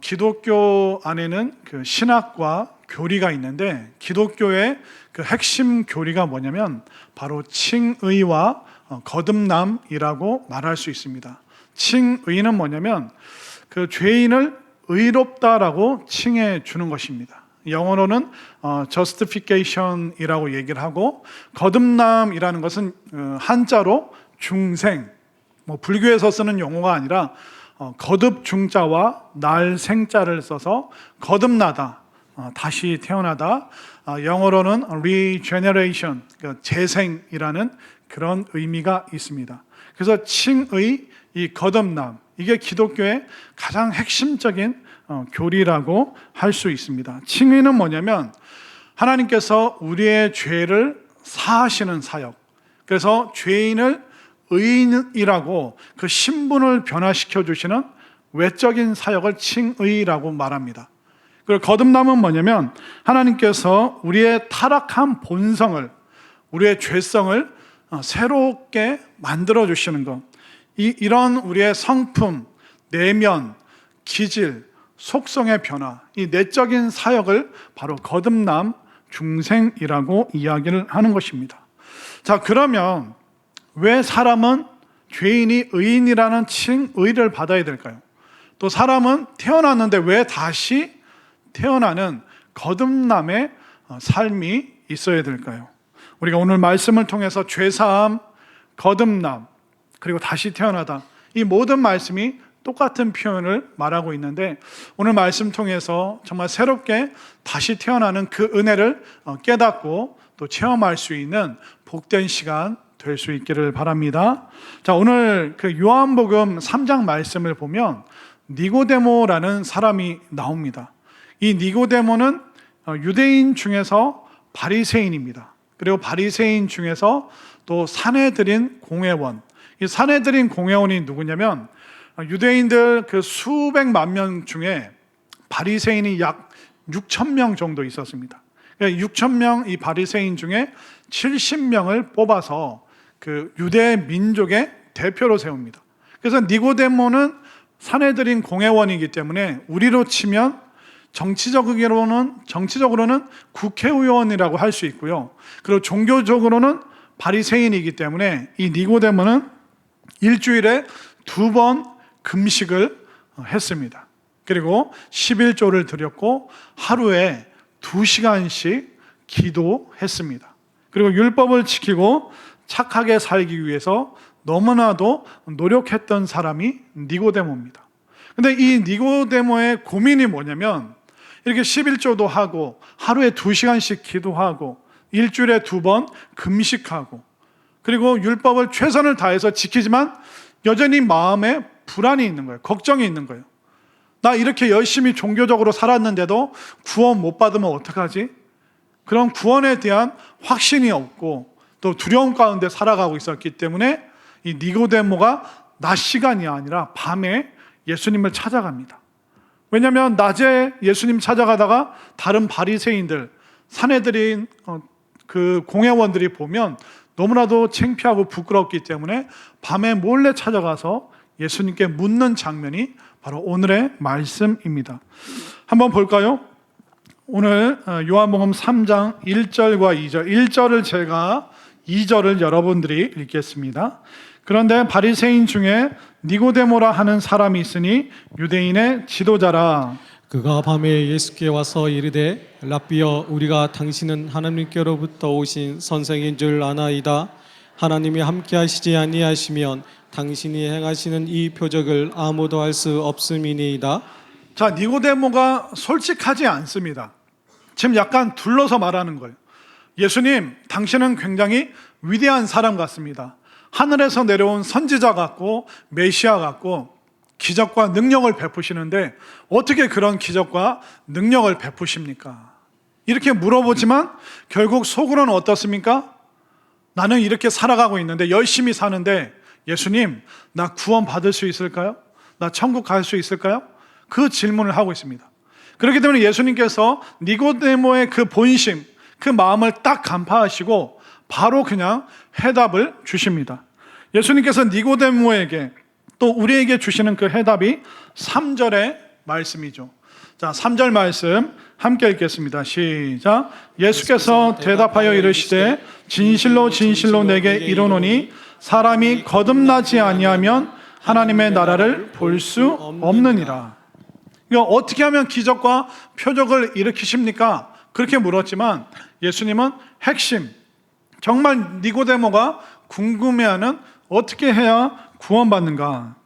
기독교 안에는 그 신학과 교리가 있는데 기독교의 그 핵심 교리가 뭐냐면 바로 칭의와 거듭남이라고 말할 수 있습니다. 칭의는 뭐냐면 그 죄인을 의롭다라고 칭해 주는 것입니다. 영어로는 justification이라고 얘기를 하고, 거듭남이라는 것은 한자로 중생, 불교에서 쓰는 용어가 아니라 거듭 중자와 날 생자를 써서 거듭나다, 다시 태어나다, 영어로는 regeneration, 그러니까 재생이라는 그런 의미가 있습니다. 그래서 칭의, 이 거듭남, 이게 기독교의 가장 핵심적인 교리라고 할 수 있습니다. 칭의는 뭐냐면 하나님께서 우리의 죄를 사하시는 사역, 그래서 죄인을 의인이라고 그 신분을 변화시켜 주시는 외적인 사역을 칭의라고 말합니다. 그리고 거듭남은 뭐냐면 하나님께서 우리의 타락한 본성을, 우리의 죄성을 새롭게 만들어 주시는 것, 이런 우리의 성품, 내면, 기질, 속성의 변화, 이 내적인 사역을 바로 거듭남, 중생이라고 이야기를 하는 것입니다. 자, 그러면 왜 사람은 죄인이 의인이라는 칭의를 받아야 될까요? 또 사람은 태어났는데 왜 다시 태어나는 거듭남의 삶이 있어야 될까요? 우리가 오늘 말씀을 통해서 죄사함, 거듭남, 그리고 다시 태어나다, 이 모든 말씀이 똑같은 표현을 말하고 있는데 오늘 말씀 통해서 정말 새롭게 다시 태어나는 그 은혜를 깨닫고 또 체험할 수 있는 복된 시간 될 수 있기를 바랍니다. 자, 오늘 그 요한복음 3장 말씀을 보면 니고데모라는 사람이 나옵니다. 이 니고데모는 유대인 중에서 바리새인입니다. 그리고 바리새인 중에서 또 산헤드린 공회원, 이 산헤드린 공회원이 누구냐면 유대인들 그 수백만 명 중에 바리새인이 약 6천 명 정도 있었습니다. 6천 명 이 바리새인 중에 70명을 뽑아서 그 유대 민족의 대표로 세웁니다. 그래서 니고데모는 산헤드린 공회원이기 때문에 우리로 치면 정치적으로는 국회의원이라고 할 수 있고요. 그리고 종교적으로는 바리새인이기 때문에 이 니고데모는 일주일에 2번 금식을 했습니다. 그리고 11조를 드렸고 하루에 2시간씩 기도했습니다. 그리고 율법을 지키고 착하게 살기 위해서 너무나도 노력했던 사람이 니고데모입니다. 근데 이 니고데모의 고민이 뭐냐면 이렇게 11조도 하고 하루에 2시간씩 기도하고 일주일에 2번 금식하고 그리고 율법을 최선을 다해서 지키지만 여전히 마음에 불안이 있는 거예요. 걱정이 있는 거예요. 나 이렇게 열심히 종교적으로 살았는데도 구원 못 받으면 어떡하지? 그런 구원에 대한 확신이 없고 또 두려움 가운데 살아가고 있었기 때문에 이 니고데모가 낮 시간이 아니라 밤에 예수님을 찾아갑니다. 왜냐하면 낮에 예수님 찾아가다가 다른 바리새인들, 산헤드린 그 공회원들이 보면 너무나도 창피하고 부끄럽기 때문에 밤에 몰래 찾아가서 예수님께 묻는 장면이 바로 오늘의 말씀입니다. 한번 볼까요? 오늘 요한복음 3장 1절과 2절, 1절을 제가 2절을 여러분들이 읽겠습니다. 그런데 바리새인 중에 니고데모라 하는 사람이 있으니 유대인의 지도자라. 그가 밤에 예수께 와서 이르되 랍비여, 우리가 당신은 하나님께로부터 오신 선생인 줄 아나이다. 하나님이 함께하시지 아니하시면 당신이 행하시는 이 표적을 아무도 할 수 없음이니이다. 자, 니고데모가 솔직하지 않습니다. 지금 약간 둘러서 말하는 거예요. 예수님, 당신은 굉장히 위대한 사람 같습니다. 하늘에서 내려온 선지자 같고 메시아 같고 기적과 능력을 베푸시는데 어떻게 그런 기적과 능력을 베푸십니까? 이렇게 물어보지만 결국 속으로는 어떻습니까? 나는 이렇게 살아가고 있는데, 열심히 사는데 예수님, 나 구원 받을 수 있을까요? 나 천국 갈 수 있을까요? 그 질문을 하고 있습니다. 그렇기 때문에 예수님께서 니고데모의 그 본심, 그 마음을 딱 간파하시고 바로 그냥 해답을 주십니다. 예수님께서 니고데모에게 또 우리에게 주시는 그 해답이 3절의 말씀이죠. 자, 3절 말씀 함께 읽겠습니다. 시작. 예수께서 대답하여 이르시되 진실로 진실로 내게 이르노니 사람이 거듭나지 아니하면 하나님의 나라를 볼 수 없느니라. 이거 어떻게 하면 기적과 표적을 일으키십니까? 그렇게 물었지만 예수님은 핵심, 정말 니고데모가 궁금해하는 어떻게 해야 구원받는가?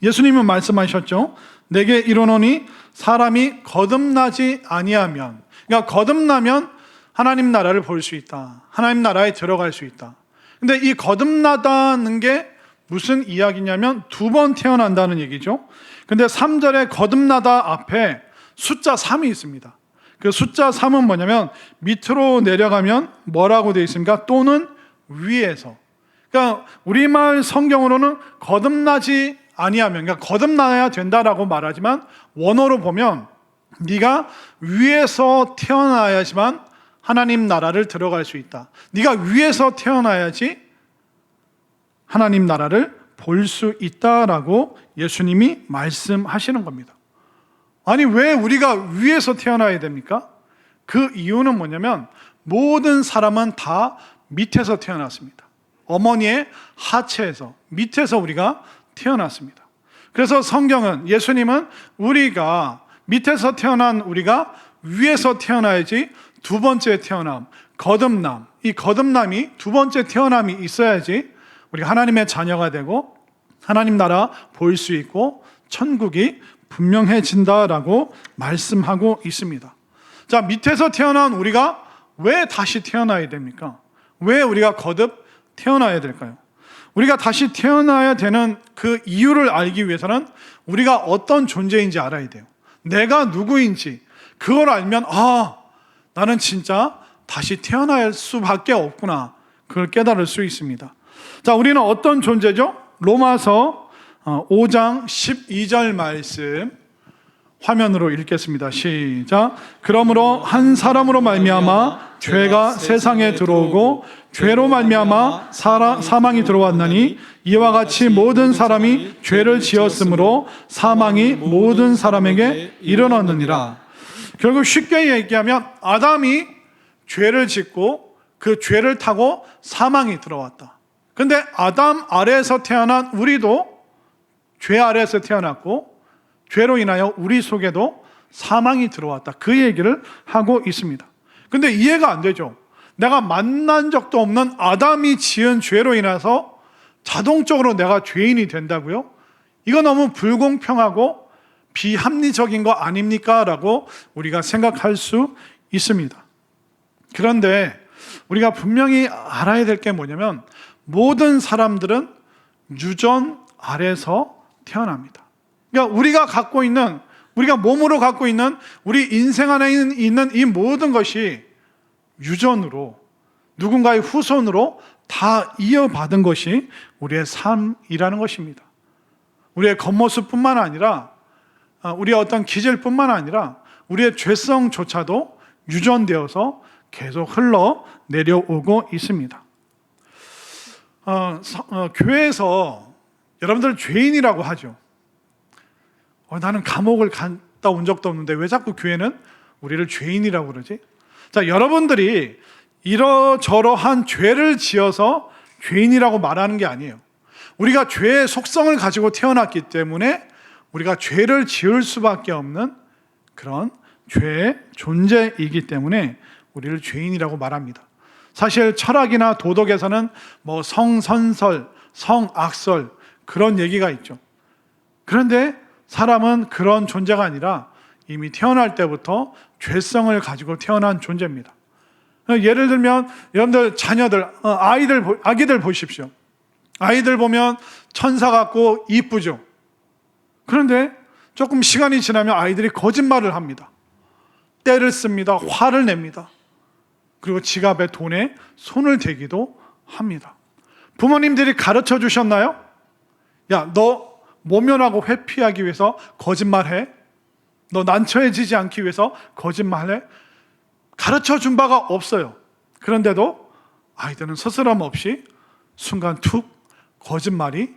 예수님은 말씀하셨죠. 내게 이르노니 사람이 거듭나지 아니하면, 그러니까 거듭나면 하나님 나라를 볼 수 있다. 하나님 나라에 들어갈 수 있다. 근데 이 거듭나다는 게 무슨 이야기냐면 2번 태어난다는 얘기죠. 근데 3절에 거듭나다 앞에 숫자 3이 있습니다. 그 숫자 3은 뭐냐면 밑으로 내려가면 뭐라고 되어 있습니까? 또는 위에서. 그러니까 우리말 성경으로는 거듭나지 아니하면, 그러니까 거듭나야 된다라고 말하지만 원어로 보면 네가 위에서 태어나야지만 하나님 나라를 들어갈 수 있다. 네가 위에서 태어나야지 하나님 나라를 볼 수 있다라고 예수님이 말씀하시는 겁니다. 아니, 왜 우리가 위에서 태어나야 됩니까? 그 이유는 뭐냐면 모든 사람은 다 밑에서 태어났습니다. 어머니의 하체에서, 밑에서 우리가 태어났습니다. 그래서 성경은, 예수님은 우리가 밑에서 태어난 우리가 위에서 태어나야지 2번째 태어남, 거듭남, 이 거듭남이 2번째 태어남이 있어야지 우리가 하나님의 자녀가 되고 하나님 나라 볼 수 있고 천국이 분명해진다라고 말씀하고 있습니다. 자, 밑에서 태어난 우리가 왜 다시 태어나야 됩니까? 왜 우리가 거듭 태어나야 될까요? 우리가 다시 태어나야 되는 그 이유를 알기 위해서는 우리가 어떤 존재인지 알아야 돼요. 내가 누구인지 그걸 알면 나는 진짜 다시 태어날 수밖에 없구나, 그걸 깨달을 수 있습니다. 자, 우리는 어떤 존재죠? 로마서 5장 12절 말씀 화면으로 읽겠습니다. 시작. 그러므로 한 사람으로 말미암아 죄가 세상에 들어오고 죄로 말미암아 사망이 들어왔나니 이와 같이 모든 사람이 죄를 지었으므로 사망이 모든 사람에게 일어났느니라. 결국 쉽게 얘기하면 아담이 죄를 짓고 그 죄를 타고 사망이 들어왔다. 근데 아담 아래에서 태어난 우리도 죄 아래에서 태어났고 죄로 인하여 우리 속에도 사망이 들어왔다. 그 얘기를 하고 있습니다. 근데 이해가 안 되죠. 내가 만난 적도 없는 아담이 지은 죄로 인해서 자동적으로 내가 죄인이 된다고요? 이거 너무 불공평하고 비합리적인 거 아닙니까? 라고 우리가 생각할 수 있습니다. 그런데 우리가 분명히 알아야 될 게 뭐냐면 모든 사람들은 유전 아래서 태어납니다. 그러니까 우리가 몸으로 갖고 있는 우리 인생 안에 있는 이 모든 것이 유전으로, 누군가의 후손으로 다 이어받은 것이 우리의 삶이라는 것입니다. 우리의 겉모습뿐만 아니라 우리의 어떤 기질뿐만 아니라 우리의 죄성조차도 유전되어서 계속 흘러 내려오고 있습니다. 교회에서 여러분들 죄인이라고 하죠. 나는 감옥을 갔다 온 적도 없는데 왜 자꾸 교회는 우리를 죄인이라고 그러지? 자, 여러분들이 이러저러한 죄를 지어서 죄인이라고 말하는 게 아니에요. 우리가 죄의 속성을 가지고 태어났기 때문에 우리가 죄를 지을 수밖에 없는 그런 죄의 존재이기 때문에 우리를 죄인이라고 말합니다. 사실 철학이나 도덕에서는 뭐 성선설, 성악설 그런 얘기가 있죠. 그런데 사람은 그런 존재가 아니라 이미 태어날 때부터 죄성을 가지고 태어난 존재입니다. 예를 들면 여러분들 자녀들, 아기들 보십시오. 아이들 보면 천사 같고 이쁘죠. 그런데 조금 시간이 지나면 아이들이 거짓말을 합니다. 때를 씁니다. 화를 냅니다. 그리고 지갑에 돈에 손을 대기도 합니다. 부모님들이 가르쳐 주셨나요? 야, 너 모면하고 회피하기 위해서 거짓말해? 너 난처해지지 않기 위해서 거짓말해? 가르쳐 준 바가 없어요. 그런데도 아이들은 스스럼 없이 순간 툭 거짓말이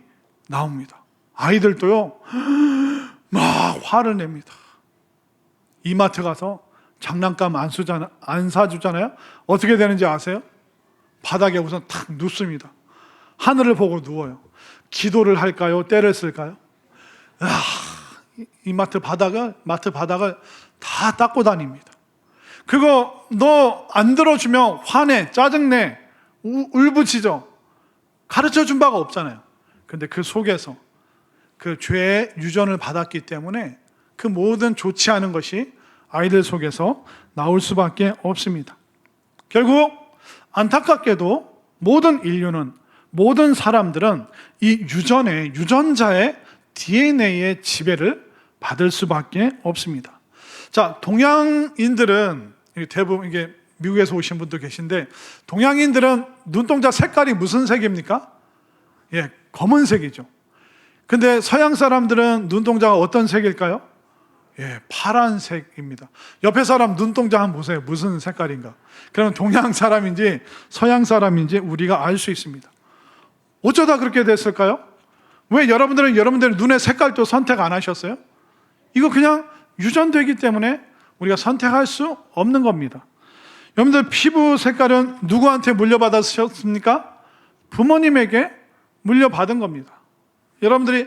나옵니다. 아이들도요 막 화를 냅니다. 이마트 가서 장난감 안 사주잖아요. 어떻게 되는지 아세요? 바닥에 우선 탁 눕습니다. 하늘을 보고 누워요. 기도를 할까요? 때를 쓸까요? 마트 바닥을 다 닦고 다닙니다. 그거 너 안 들어주면 화내, 짜증내, 울부짖어. 가르쳐준 바가 없잖아요. 근데 그 속에서 그 죄의 유전을 받았기 때문에 그 모든 좋지 않은 것이 아이들 속에서 나올 수밖에 없습니다. 결국 안타깝게도 모든 인류는, 모든 사람들은 이 유전자의 DNA의 지배를 받을 수밖에 없습니다. 자, 동양인들은 대부분 이게 미국에서 오신 분도 계신데, 동양인들은 눈동자 색깔이 무슨 색입니까? 예, 검은색이죠. 근데 서양 사람들은 눈동자가 어떤 색일까요? 예, 파란색입니다. 옆에 사람 눈동자 한번 보세요. 무슨 색깔인가? 그러면 동양 사람인지 서양 사람인지 우리가 알 수 있습니다. 어쩌다 그렇게 됐을까요? 왜 여러분들의 눈의 색깔도 선택 안 하셨어요? 이거 그냥 유전되기 때문에 우리가 선택할 수 없는 겁니다. 여러분들 피부 색깔은 누구한테 물려받았습니까? 부모님에게 물려받은 겁니다. 여러분들이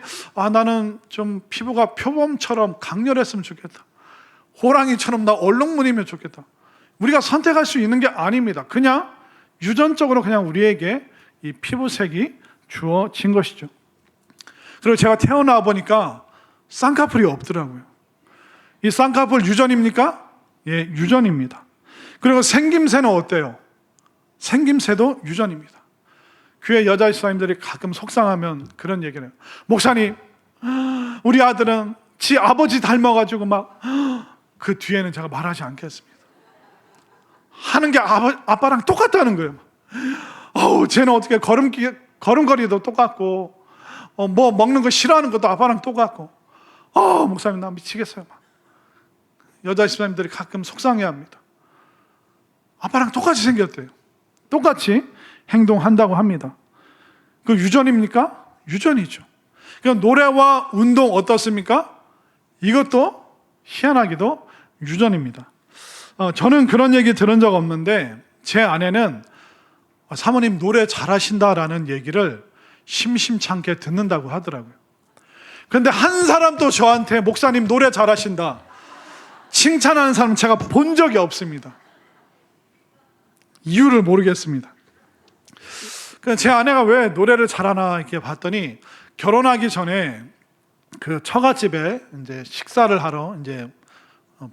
나는 좀 피부가 표범처럼 강렬했으면 좋겠다. 호랑이처럼 나 얼룩무늬면 좋겠다. 우리가 선택할 수 있는 게 아닙니다. 그냥 유전적으로 그냥 우리에게 이 피부색이 주어진 것이죠. 그리고 제가 태어나 보니까 쌍꺼풀이 없더라고요. 이 쌍꺼풀 유전입니까? 예, 유전입니다. 그리고 생김새는 어때요? 생김새도 유전입니다. 교회 여자 집사님들이 가끔 속상하면 그런 얘기를 해요. 목사님, 우리 아들은 지 아버지 닮아가지고 막 그 뒤에는 제가 말하지 않겠습니다. 하는 게 아빠랑 똑같다는 거예요. 쟤는 어떻게 걸음걸이도 똑같고 뭐 먹는 거 싫어하는 것도 아빠랑 똑같고 목사님 나 미치겠어요. 막. 여자 집사님들이 가끔 속상해합니다. 아빠랑 똑같이 생겼대요. 똑같이 행동한다고 합니다. 그 유전입니까? 유전이죠. 그러니까 노래와 운동 어떻습니까? 이것도 희한하게도 유전입니다. 저는 그런 얘기 들은 적 없는데 제 아내는 사모님 노래 잘하신다라는 얘기를 심심찮게 듣는다고 하더라고요. 그런데 한 사람도 저한테 목사님 노래 잘하신다 칭찬하는 사람 제가 본 적이 없습니다. 이유를 모르겠습니다. 제 아내가 왜 노래를 잘하나 이렇게 봤더니 결혼하기 전에 그 처갓집에 이제 식사를 하러 이제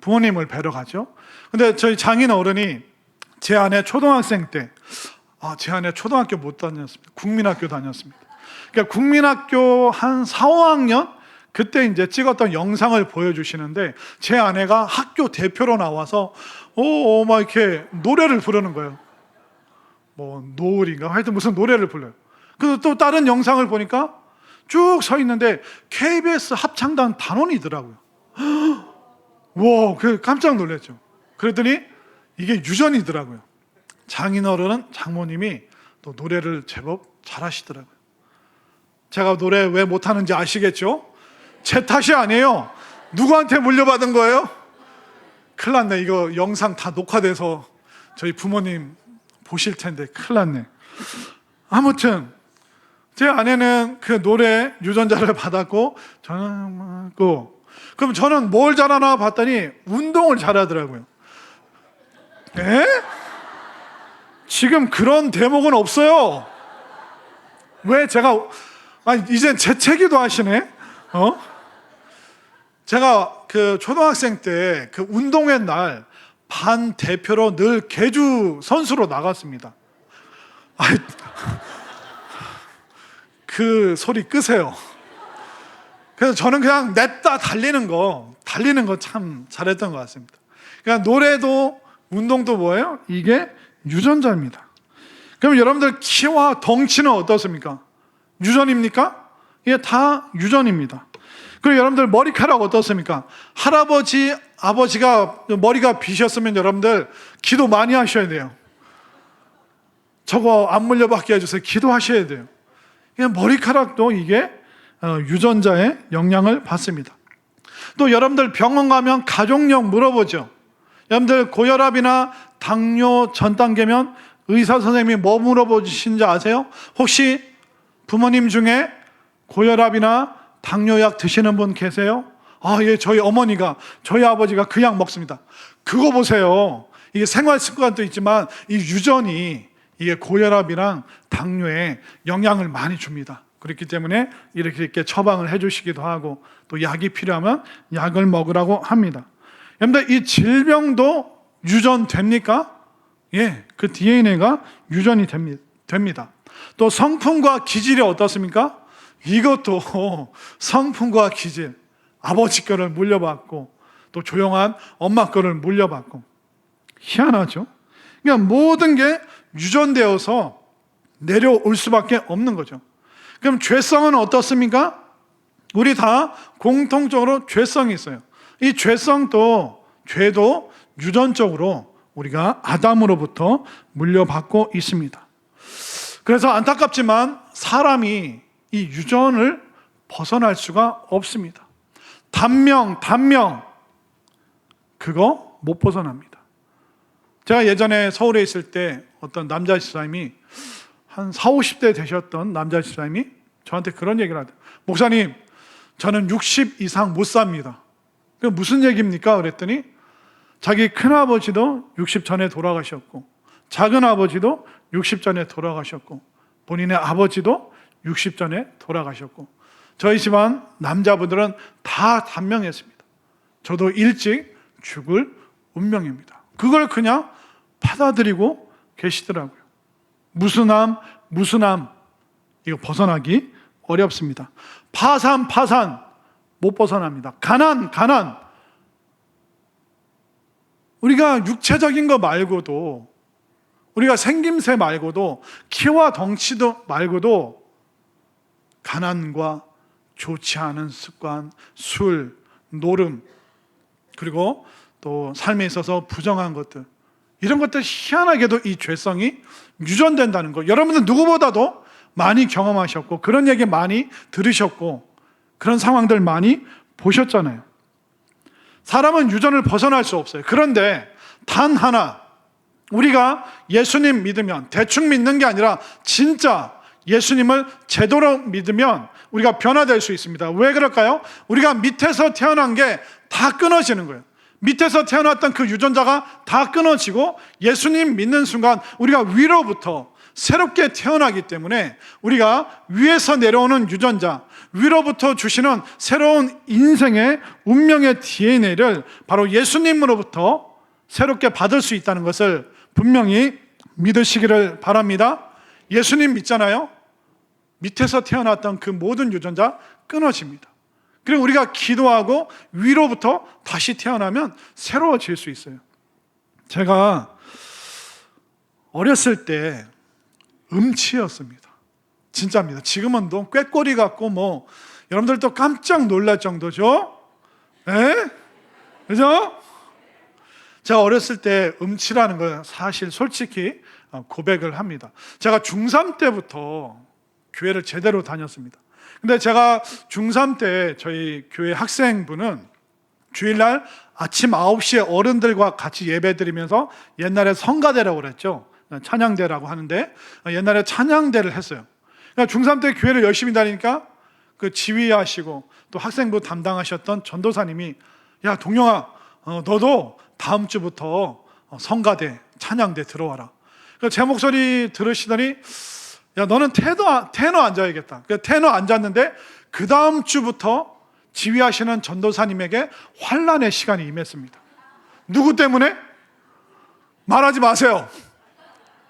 부모님을 뵈러 가죠. 근데 저희 장인 어른이 제 아내 초등학생 때, 제 아내 초등학교 못 다녔습니다. 국민학교 다녔습니다. 그러니까 국민학교 한 4, 5학년 그때 이제 찍었던 영상을 보여주시는데 제 아내가 학교 대표로 나와서 막 이렇게 노래를 부르는 거예요. 뭐 노을인가 하여튼 무슨 노래를 불러요. 그래서 또 다른 영상을 보니까 쭉 서 있는데 KBS 합창단 단원이더라고요. 와, 그 깜짝 놀랐죠. 그랬더니 이게 유전이더라고요. 장인어른은 장모님이 또 노래를 제법 잘하시더라고요. 제가 노래 왜 못하는지 아시겠죠? 제 탓이 아니에요. 누구한테 물려받은 거예요? 큰일 났네. 이거 영상 다 녹화돼서 저희 부모님 보실 텐데 큰일 났네. 아무튼 제 아내는 그 노래 유전자를 받았고 저는 그럼 저는 뭘 잘하나 봤더니 운동을 잘하더라고요. 에? 지금 그런 대목은 없어요. 왜 제가 이젠 재채기도 하시네. 제가 그 초등학생 때 그 운동회 날 반 대표로 늘 계주 선수로 나갔습니다. 그 소리 끄세요. 그래서 저는 그냥 냈다 달리는 거 참 잘했던 것 같습니다. 그러니까 노래도 운동도 뭐예요? 이게 유전자입니다. 그럼 여러분들 키와 덩치는 어떻습니까? 유전입니까? 이게 다 유전입니다. 그리고 여러분들 머리카락 어떻습니까? 할아버지, 아버지가 머리가 비셨으면 여러분들 기도 많이 하셔야 돼요. 저거 안 물려받게 해주세요. 기도하셔야 돼요. 머리카락도 이게 유전자의 영향을 받습니다. 또 여러분들 병원 가면 가족력 물어보죠. 여러분들 고혈압이나 당뇨 전 단계면 의사 선생님이 뭐 물어보시는지 아세요? 혹시 부모님 중에 고혈압이나 당뇨약 드시는 분 계세요? 아, 예, 저희 어머니가, 저희 아버지가 그 약 먹습니다. 그거 보세요. 이게 생활 습관도 있지만 이 유전이 이게 고혈압이랑 당뇨에 영향을 많이 줍니다. 그렇기 때문에 이렇게 처방을 해주시기도 하고 또 약이 필요하면 약을 먹으라고 합니다. 여러분들 이 질병도 유전됩니까? 예, 그 DNA가 유전이 됩니다. 또 성품과 기질이 어떻습니까? 이것도 성품과 기질, 아버지 거를 물려받고 또 조용한 엄마 거를 물려받고 희한하죠? 그러니까 모든 게 유전되어서 내려올 수밖에 없는 거죠. 그럼 죄성은 어떻습니까? 우리 다 공통적으로 죄성이 있어요. 이 죄도 유전적으로 우리가 아담으로부터 물려받고 있습니다. 그래서 안타깝지만 사람이 이 유전을 벗어날 수가 없습니다. 단명 그거 못 벗어납니다. 제가 예전에 서울에 있을 때 어떤 남자 집사님이 한 40, 50대 되셨던 남자 집사님이 저한테 그런 얘기를 하더라고요. 목사님, 저는 60 이상 못 삽니다. 그 무슨 얘기입니까? 그랬더니 자기 큰아버지도 60 전에 돌아가셨고 작은 아버지도 60 전에 돌아가셨고 본인의 아버지도 60 전에 돌아가셨고 저희 집안 남자분들은 다 단명했습니다. 저도 일찍 죽을 운명입니다. 그걸 그냥 받아들이고 계시더라고요. 무수남 이거 벗어나기 어렵습니다. 파산 못 벗어납니다. 가난 우리가 육체적인 거 말고도 우리가 생김새 말고도 키와 덩치도 말고도 가난과 좋지 않은 습관, 술, 노름 그리고 또 삶에 있어서 부정한 것들 이런 것들 희한하게도 이 죄성이 유전된다는 거 여러분들 누구보다도 많이 경험하셨고 그런 얘기 많이 들으셨고 그런 상황들 많이 보셨잖아요. 사람은 유전을 벗어날 수 없어요. 그런데 단 하나 우리가 예수님 믿으면 대충 믿는 게 아니라 진짜 예수님을 제대로 믿으면 우리가 변화될 수 있습니다. 왜 그럴까요? 우리가 밑에서 태어난 게 다 끊어지는 거예요. 밑에서 태어났던 그 유전자가 다 끊어지고 예수님 믿는 순간 우리가 위로부터 새롭게 태어나기 때문에 우리가 위에서 내려오는 유전자, 위로부터 주시는 새로운 인생의 운명의 DNA를 바로 예수님으로부터 새롭게 받을 수 있다는 것을 분명히 믿으시기를 바랍니다. 예수님 믿잖아요. 밑에서 태어났던 그 모든 유전자 끊어집니다. 그리고 우리가 기도하고 위로부터 다시 태어나면 새로워질 수 있어요. 제가 어렸을 때 음치였습니다. 진짜입니다. 지금은 또 꾀꼬리 같고 뭐 여러분들도 깜짝 놀랄 정도죠. 에? 그죠? 제가 어렸을 때 음치라는 건 사실 솔직히 고백을 합니다. 제가 중3 때부터 교회를 제대로 다녔습니다. 근데 제가 중3 때 저희 교회 학생부는 주일날 아침 9시에 어른들과 같이 예배드리면서 옛날에 성가대라고 그랬죠. 찬양대라고 하는데 옛날에 찬양대를 했어요. 그러니까 중3 때 교회를 열심히 다니니까 그 지휘하시고 또 학생부 담당하셨던 전도사님이 야 동영아 너도 다음 주부터 성가대 찬양대 들어와라. 제 목소리 들으시더니 야 너는 테너 앉아야겠다. 테너 앉았는데 그 다음 주부터 지휘하시는 전도사님에게 환난의 시간이 임했습니다. 누구 때문에? 말하지 마세요.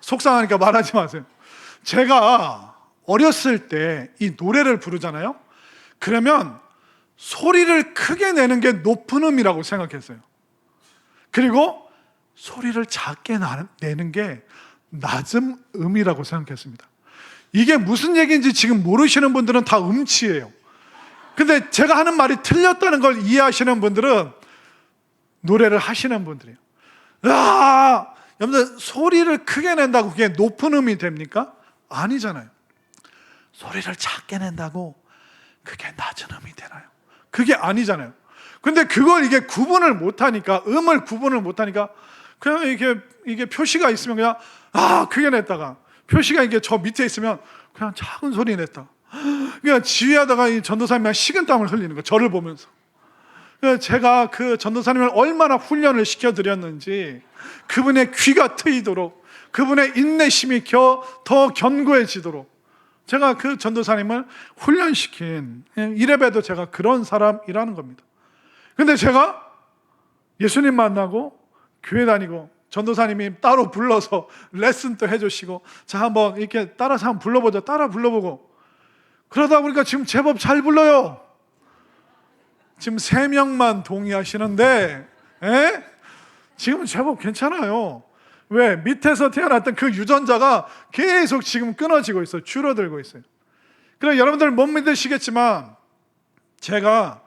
속상하니까 말하지 마세요. 제가 어렸을 때 이 노래를 부르잖아요. 그러면 소리를 크게 내는 게 높은 음이라고 생각했어요. 그리고 소리를 작게 내는 게 낮은 음이라고 생각했습니다. 이게 무슨 얘기인지 지금 모르시는 분들은 다 음치예요. 근데 제가 하는 말이 틀렸다는 걸 이해하시는 분들은 노래를 하시는 분들이에요. 여러분들 소리를 크게 낸다고 그게 높은 음이 됩니까? 아니잖아요. 소리를 작게 낸다고 그게 낮은 음이 되나요? 그게 아니잖아요. 근데 그걸 이게 구분을 못하니까, 음을 구분을 못하니까 그냥 이게 표시가 있으면 그냥 크게 냈다가, 표시가 이게 저 밑에 있으면 그냥 작은 소리 냈다. 그냥 지휘하다가 이 전도사님이 식은땀을 흘리는 거예요, 저를 보면서. 그래서 제가 그 전도사님을 얼마나 훈련을 시켜드렸는지, 그분의 귀가 트이도록, 그분의 인내심이 더 견고해지도록 제가 그 전도사님을 훈련시킨, 이래봬도 제가 그런 사람이라는 겁니다. 근데 제가 예수님 만나고 교회 다니고 전도사님이 따로 불러서 레슨도 해주시고, 자 한번 이렇게 따라서 한번 불러보자, 따라 불러보고, 그러다 보니까 지금 제법 잘 불러요. 지금 3명만 동의하시는데, 지금은 제법 괜찮아요. 왜? 밑에서 태어났던 그 유전자가 계속 지금 끊어지고 있어요. 줄어들고 있어요. 그럼 여러분들 못 믿으시겠지만 제가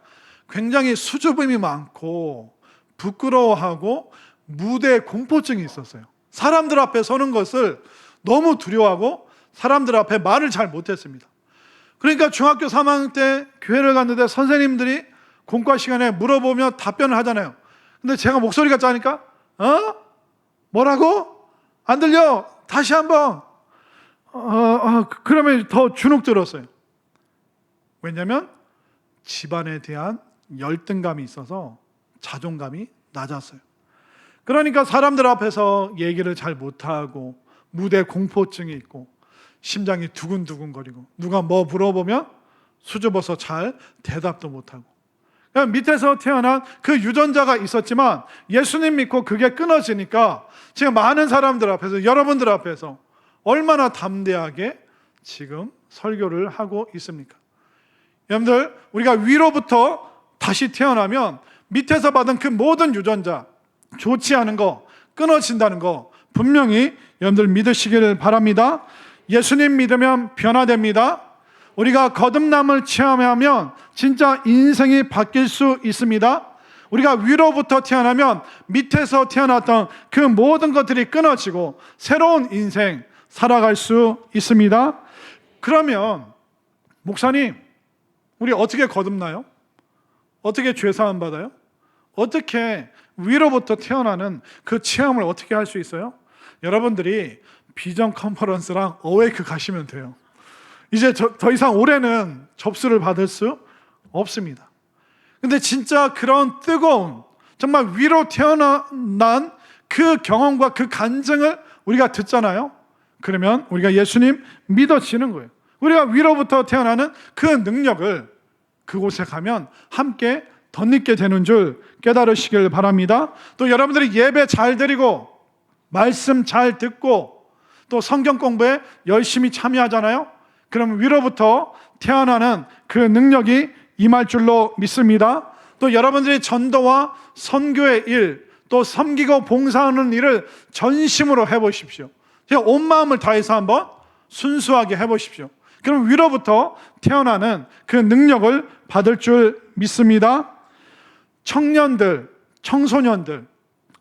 굉장히 수줍음이 많고 부끄러워하고 무대 공포증이 있었어요. 사람들 앞에 서는 것을 너무 두려워하고 사람들 앞에 말을 잘 못했습니다. 그러니까 중학교 3학년 때 교회를 갔는데 선생님들이 공과 시간에 물어보면 답변을 하잖아요. 근데 제가 목소리가 짜니까 뭐라고? 안 들려? 다시 한번. 그러면 더 주눅 들었어요. 왜냐하면 집안에 대한 열등감이 있어서 자존감이 낮았어요. 그러니까 사람들 앞에서 얘기를 잘 못하고 무대 공포증이 있고 심장이 두근두근거리고 누가 뭐 물어보면 수줍어서 잘 대답도 못하고, 그냥 밑에서 태어난 그 유전자가 있었지만 예수님 믿고 그게 끊어지니까 지금 많은 사람들 앞에서, 여러분들 앞에서 얼마나 담대하게 지금 설교를 하고 있습니까? 여러분들, 우리가 위로부터 다시 태어나면 밑에서 받은 그 모든 유전자, 좋지 않은 거 끊어진다는 거 분명히 여러분들 믿으시기를 바랍니다. 예수님 믿으면 변화됩니다. 우리가 거듭남을 체험하면 진짜 인생이 바뀔 수 있습니다. 우리가 위로부터 태어나면 밑에서 태어났던 그 모든 것들이 끊어지고 새로운 인생 살아갈 수 있습니다. 그러면 목사님, 우리 어떻게 거듭나요? 어떻게 죄사함 받아요? 어떻게 위로부터 태어나는 그 체험을 어떻게 할 수 있어요? 여러분들이 비전 컨퍼런스랑 어웨이크 가시면 돼요. 이제 더 이상 올해는 접수를 받을 수 없습니다. 근데 진짜 그런 뜨거운, 정말 위로 태어난 그 경험과 그 간증을 우리가 듣잖아요. 그러면 우리가 예수님 믿어지는 거예요. 우리가 위로부터 태어나는 그 능력을 그곳에 가면 함께 덧입게 되는 줄 깨달으시길 바랍니다. 또 여러분들이 예배 잘 드리고 말씀 잘 듣고 또 성경 공부에 열심히 참여하잖아요. 그럼 위로부터 태어나는 그 능력이 임할 줄로 믿습니다. 또 여러분들이 전도와 선교의 일, 또 섬기고 봉사하는 일을 전심으로 해보십시오. 그냥 온 마음을 다해서 한번 순수하게 해보십시오. 그럼 위로부터 태어나는 그 능력을 받을 줄 믿습니다. 청년들, 청소년들,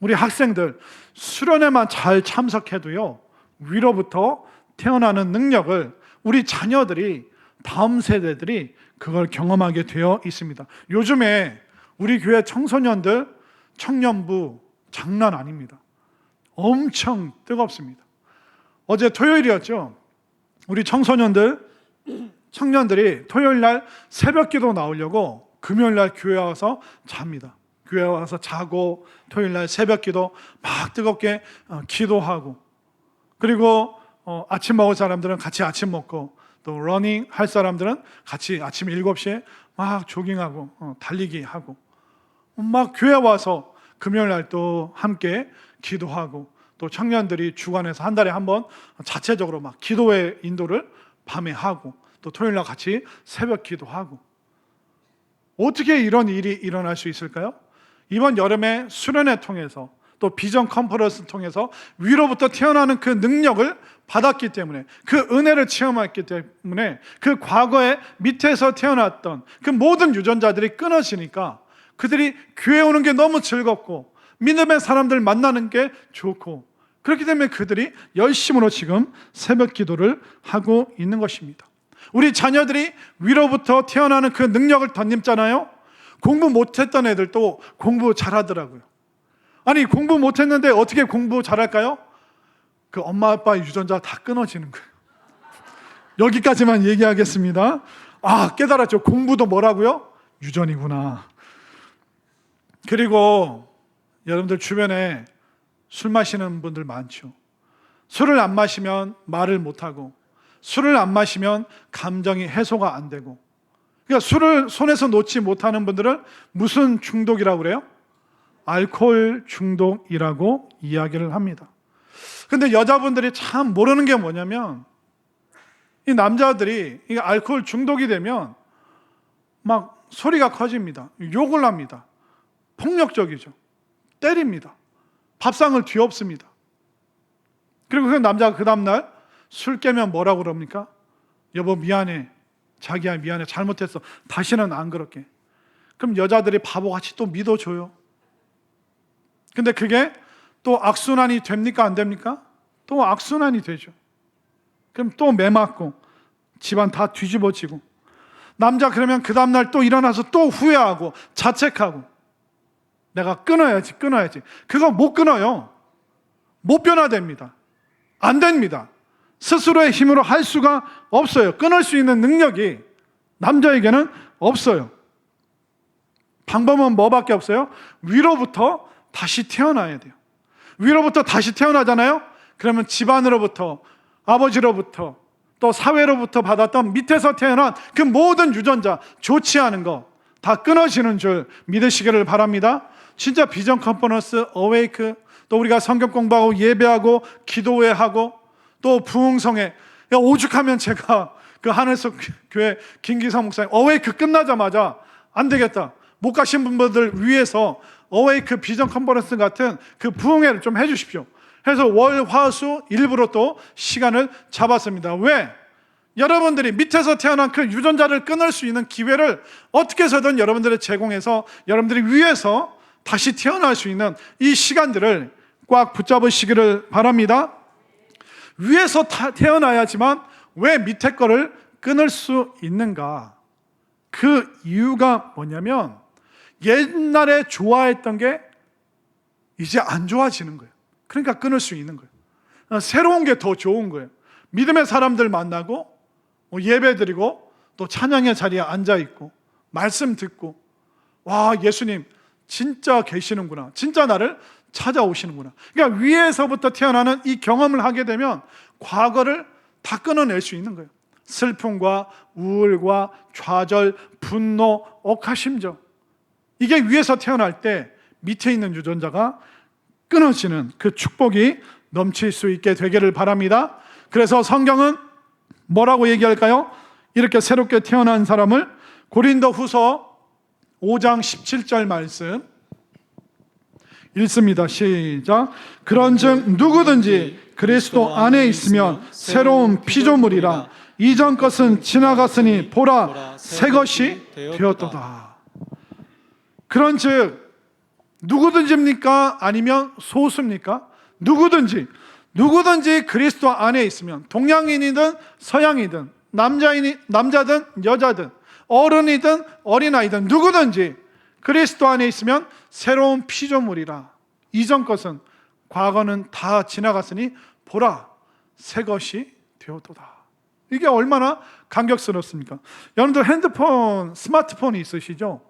우리 학생들 수련회만 잘 참석해도요, 위로부터 태어나는 능력을 우리 자녀들이, 다음 세대들이 그걸 경험하게 되어 있습니다. 요즘에 우리 교회 청소년들, 청년부 장난 아닙니다. 엄청 뜨겁습니다. 어제 토요일이었죠. 우리 청년들이 토요일 날 새벽 기도 나오려고 금요일 날 교회 와서 잡니다. 교회 와서 자고 토요일 날 새벽 기도 막 뜨겁게 기도하고, 그리고 아침 먹을 사람들은 같이 아침 먹고, 또 러닝 할 사람들은 같이 아침 7시에 막 조깅하고 달리기 하고, 막 교회 와서 금요일 날 또 함께 기도하고, 또 청년들이 주간에서 한 달에 한 번 자체적으로 막 기도회 인도를 밤에 하고, 또 토요일 날 같이 새벽 기도하고. 어떻게 이런 일이 일어날 수 있을까요? 이번 여름에 수련회 통해서 또 비전 컨퍼런스 통해서 위로부터 태어나는 그 능력을 받았기 때문에, 그 은혜를 체험했기 때문에 그 과거에 밑에서 태어났던 그 모든 유전자들이 끊어지니까 그들이 교회 오는 게 너무 즐겁고 믿음의 사람들 만나는 게 좋고, 그렇기 때문에 그들이 열심으로 지금 새벽 기도를 하고 있는 것입니다. 우리 자녀들이 위로부터 태어나는 그 능력을 덧입잖아요. 공부 못했던 애들도 공부 잘하더라고요. 아니, 공부 못했는데 어떻게 공부 잘할까요? 그 엄마 아빠 유전자 다 끊어지는 거예요. 여기까지만 얘기하겠습니다. 깨달았죠. 공부도 뭐라고요? 유전이구나. 그리고 여러분들 주변에 술 마시는 분들 많죠. 술을 안 마시면 말을 못하고, 술을 안 마시면 감정이 해소가 안 되고, 그러니까 술을 손에서 놓지 못하는 분들을 무슨 중독이라고 그래요? 알코올 중독이라고 이야기를 합니다. 근데 여자분들이 참 모르는 게 뭐냐면, 이 남자들이 이 알코올 중독이 되면 막 소리가 커집니다. 욕을 합니다. 폭력적이죠. 때립니다. 밥상을 뒤엎습니다. 그리고 그 남자가 그 다음날 술 깨면 뭐라고 그럽니까? 여보 미안해. 자기야 미안해. 잘못했어. 다시는 안 그럴게. 그럼 여자들이 바보같이 또 믿어줘요. 근데 그게 또 악순환이 됩니까? 안 됩니까? 또 악순환이 되죠. 그럼 또 매맞고 집안 다 뒤집어지고, 남자 그러면 그 다음날 또 일어나서 또 후회하고 자책하고, 내가 끊어야지. 그거 못 끊어요. 못 변화됩니다. 안 됩니다. 스스로의 힘으로 할 수가 없어요. 끊을 수 있는 능력이 남자에게는 없어요. 방법은 뭐밖에 없어요? 위로부터 다시 태어나야 돼요. 위로부터 다시 태어나잖아요. 그러면 집안으로부터, 아버지로부터, 또 사회로부터 받았던 밑에서 태어난 그 모든 유전자, 좋지 않은 거 다 끊어지는 줄 믿으시기를 바랍니다. 진짜 비전 컨퍼런스, 어웨이크, 또 우리가 성경 공부하고 예배하고 기도회하고 또 부흥성회, 오죽하면 제가 그 하늘석 교회 김기성 목사님 어웨이크 끝나자마자 안 되겠다, 못 가신 분들 위해서 어웨이크 비전 컨퍼런스 같은 그 부흥회를 좀 해주십시오. 그래서 월, 화, 수 일부러 또 시간을 잡았습니다. 왜? 여러분들이 밑에서 태어난 그 유전자를 끊을 수 있는 기회를 어떻게 해서든 여러분들을 제공해서 여러분들이 위에서 다시 태어날 수 있는 이 시간들을 꽉 붙잡으시기를 바랍니다. 위에서 태어나야지만 왜 밑에 거를 끊을 수 있는가? 그 이유가 뭐냐면 옛날에 좋아했던 게 이제 안 좋아지는 거예요. 그러니까 끊을 수 있는 거예요. 새로운 게 더 좋은 거예요. 믿음의 사람들 만나고 예배 드리고 또 찬양의 자리에 앉아있고 말씀 듣고, 와, 예수님 진짜 계시는구나, 진짜 나를 찾아오시는구나. 그러니까 위에서부터 태어나는 이 경험을 하게 되면 과거를 다 끊어낼 수 있는 거예요. 슬픔과 우울과 좌절, 분노, 억하심정, 이게 위에서 태어날 때 밑에 있는 유전자가 끊어지는 그 축복이 넘칠 수 있게 되기를 바랍니다. 그래서 성경은 뭐라고 얘기할까요? 이렇게 새롭게 태어난 사람을 고린도후서 5장 17절 말씀 읽습니다. 시작. 그런즉 누구든지 그리스도 안에 있으면 새로운 피조물이라. 이전 것은 지나갔으니 보라 새 것이 되었도다. 그런즉 누구든지입니까? 아니면 소수입니까? 누구든지 그리스도 안에 있으면, 동양인이든 서양이든 남자든 여자든 어른이든 어린아이든 누구든지 그리스도 안에 있으면 새로운 피조물이라. 이전 것은, 과거는 다 지나갔으니 보라 새 것이 되었도다. 이게 얼마나 감격스럽습니까? 여러분들 핸드폰, 스마트폰이 있으시죠?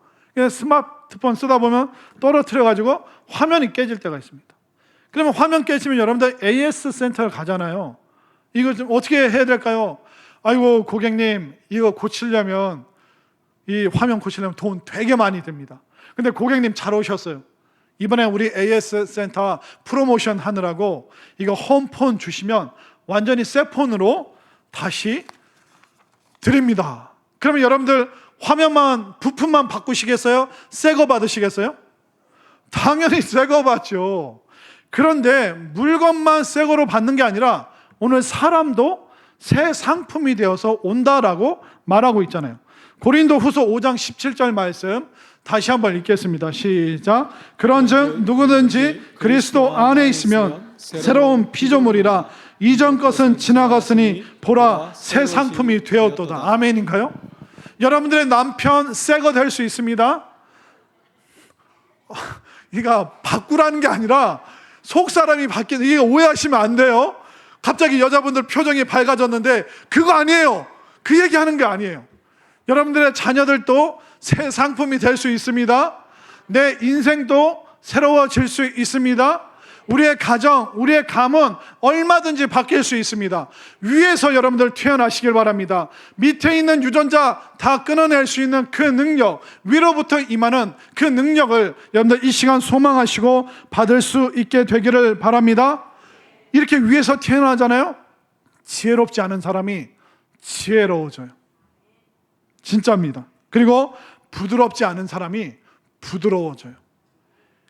스마트폰 쓰다 보면 떨어뜨려가지고 화면이 깨질 때가 있습니다. 그러면 화면 깨지면 여러분들 AS 센터를 가잖아요. 이거 좀 어떻게 해야 될까요? 아이고 고객님, 이거 고치려면, 이 화면 고치려면 돈 되게 많이 듭니다. 근데 고객님 잘 오셨어요. 이번에 우리 AS 센터 프로모션 하느라고 이거 홈폰 주시면 완전히 새 폰으로 다시 드립니다. 그러면 여러분들 화면만, 부품만 바꾸시겠어요? 새 거 받으시겠어요? 당연히 새 거 받죠. 그런데 물건만 새 거로 받는 게 아니라 오늘 사람도 새 상품이 되어서 온다라고 말하고 있잖아요. 고린도후서 5장 17절 말씀 다시 한번 읽겠습니다. 시작. 그런즉 누구든지 그리스도 안에 있으면 새로운 피조물이라. 이전 것은 지나갔으니 보라 새 상품이 되었도다. 아멘인가요? 여러분들의 남편 새 거 될 수 있습니다. 이가 바꾸라는 게 아니라 속 사람이 바뀌는, 이게 오해하시면 안 돼요. 갑자기 여자분들 표정이 밝아졌는데 그거 아니에요. 그 얘기하는 게 아니에요. 여러분들의 자녀들도 새 상품이 될 수 있습니다. 내 인생도 새로워질 수 있습니다. 우리의 가정, 우리의 가문 얼마든지 바뀔 수 있습니다. 위에서 여러분들 태어나시길 바랍니다. 밑에 있는 유전자 다 끊어낼 수 있는 그 능력, 위로부터 임하는 그 능력을 여러분들 이 시간 소망하시고 받을 수 있게 되기를 바랍니다. 이렇게 위에서 태어나잖아요. 지혜롭지 않은 사람이 지혜로워져요. 진짜입니다. 그리고 부드럽지 않은 사람이 부드러워져요.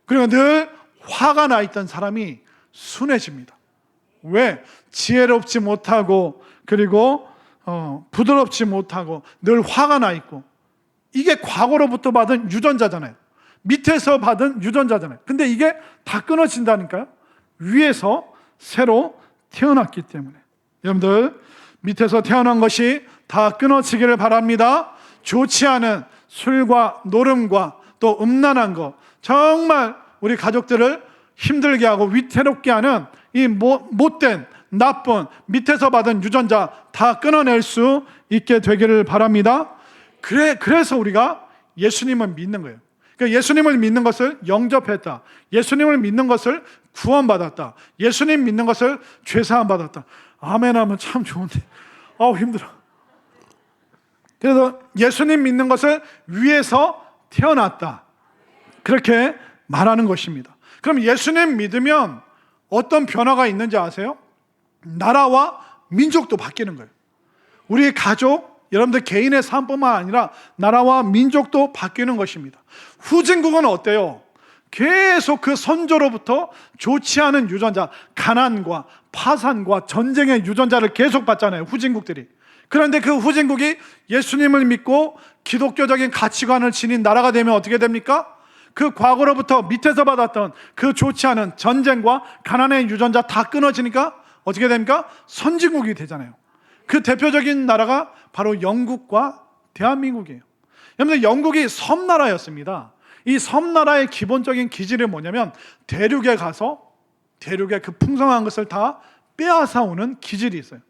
그리고 늘 화가 나 있던 사람이 순해집니다. 왜? 지혜롭지 못하고 그리고 부드럽지 못하고 늘 화가 나 있고, 이게 과거로부터 받은 유전자잖아요. 밑에서 받은 유전자잖아요. 근데 이게 다 끊어진다니까요. 위에서 새로 태어났기 때문에. 여러분들 밑에서 태어난 것이 다 끊어지기를 바랍니다. 좋지 않은 술과 노름과 또 음란한 것, 정말 우리 가족들을 힘들게 하고 위태롭게 하는 이 못된 나쁜 밑에서 받은 유전자 다 끊어낼 수 있게 되기를 바랍니다. 그래서 우리가 예수님을 믿는 거예요. 그러니까 예수님을 믿는 것을 영접했다, 예수님을 믿는 것을 구원받았다, 예수님 믿는 것을 죄사함 받았다. 아멘 하면 참 좋은데 힘들어. 그래서 예수님 믿는 것을 위에서 태어났다, 그렇게 말하는 것입니다. 그럼 예수님 믿으면 어떤 변화가 있는지 아세요? 나라와 민족도 바뀌는 거예요. 우리 가족, 여러분들 개인의 삶뿐만 아니라 나라와 민족도 바뀌는 것입니다. 후진국은 어때요? 계속 그 선조로부터 좋지 않은 유전자, 가난과 파산과 전쟁의 유전자를 계속 받잖아요, 후진국들이. 그런데 그 후진국이 예수님을 믿고 기독교적인 가치관을 지닌 나라가 되면 어떻게 됩니까? 그 과거로부터 밑에서 받았던 그 좋지 않은 전쟁과 가난의 유전자 다 끊어지니까 어떻게 됩니까? 선진국이 되잖아요. 그 대표적인 나라가 바로 영국과 대한민국이에요. 여러분들, 영국이 섬나라였습니다. 이 섬나라의 기본적인 기질이 뭐냐면 대륙에 가서 대륙의 그 풍성한 것을 다 빼앗아 오는 기질이 있어요.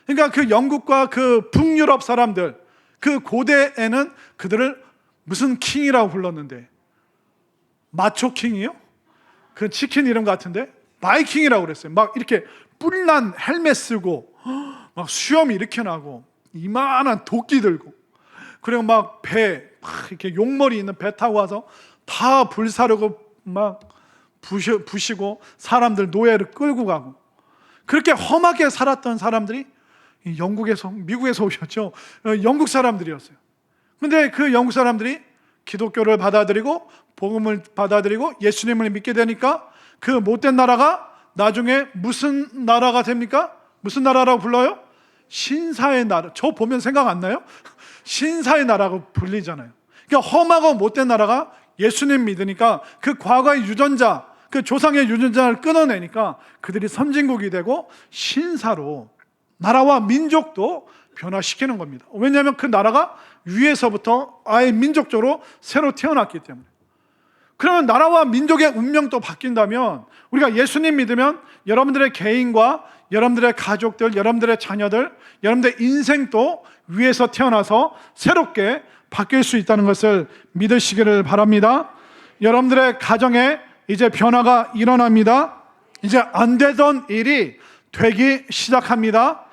그러니까 그 영국과 그 북유럽 사람들, 그 고대에는 그들을 무슨 킹이라고 불렀는데, 마초킹이요? 그 치킨 이름 같은데 바이킹이라고 그랬어요. 막 이렇게 뿔난 헬멧 쓰고 막 수염 이렇게 나고 이만한 도끼 들고, 그리고 막 이렇게 용머리 있는 배 타고 와서 다 불사르고 막 부시고 사람들 노예를 끌고 가고, 그렇게 험하게 살았던 사람들이 미국에서 오셨죠. 영국 사람들이었어요. 근데 그 영국 사람들이 기독교를 받아들이고 복음을 받아들이고 예수님을 믿게 되니까 그 못된 나라가 나중에 무슨 나라가 됩니까? 무슨 나라라고 불러요? 신사의 나라. 저 보면 생각 안 나요? 신사의 나라고 불리잖아요. 그러니까 험하고 못된 나라가 예수님 믿으니까 그 과거의 유전자, 그 조상의 유전자를 끊어내니까 그들이 선진국이 되고 신사로 나라와 민족도 변화시키는 겁니다. 왜냐하면 그 나라가 위에서부터 아예 민족적으로 새로 태어났기 때문에. 그러면 나라와 민족의 운명도 바뀐다면, 우리가 예수님 믿으면 여러분들의 개인과 여러분들의 가족들, 여러분들의 자녀들, 여러분들의 인생도 위에서 태어나서 새롭게 바뀔 수 있다는 것을 믿으시기를 바랍니다. 여러분들의 가정에 이제 변화가 일어납니다. 이제 안 되던 일이 되기 시작합니다.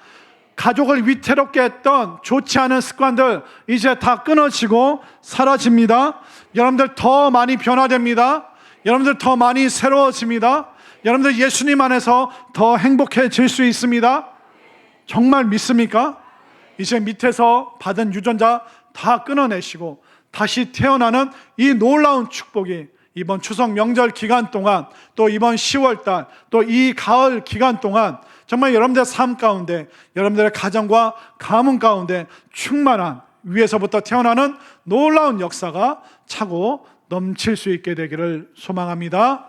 가족을 위태롭게 했던 좋지 않은 습관들 이제 다 끊어지고 사라집니다. 여러분들 더 많이 변화됩니다. 여러분들 더 많이 새로워집니다. 여러분들 예수님 안에서 더 행복해질 수 있습니다. 정말 믿습니까? 이제 밑에서 받은 유전자 다 끊어내시고 다시 태어나는 이 놀라운 축복이 이번 추석 명절 기간 동안, 또 이번 10월달, 또 이 가을 기간 동안 정말 여러분들의 삶 가운데, 여러분들의 가정과 가문 가운데 충만한 위에서부터 태어나는 놀라운 역사가 차고 넘칠 수 있게 되기를 소망합니다.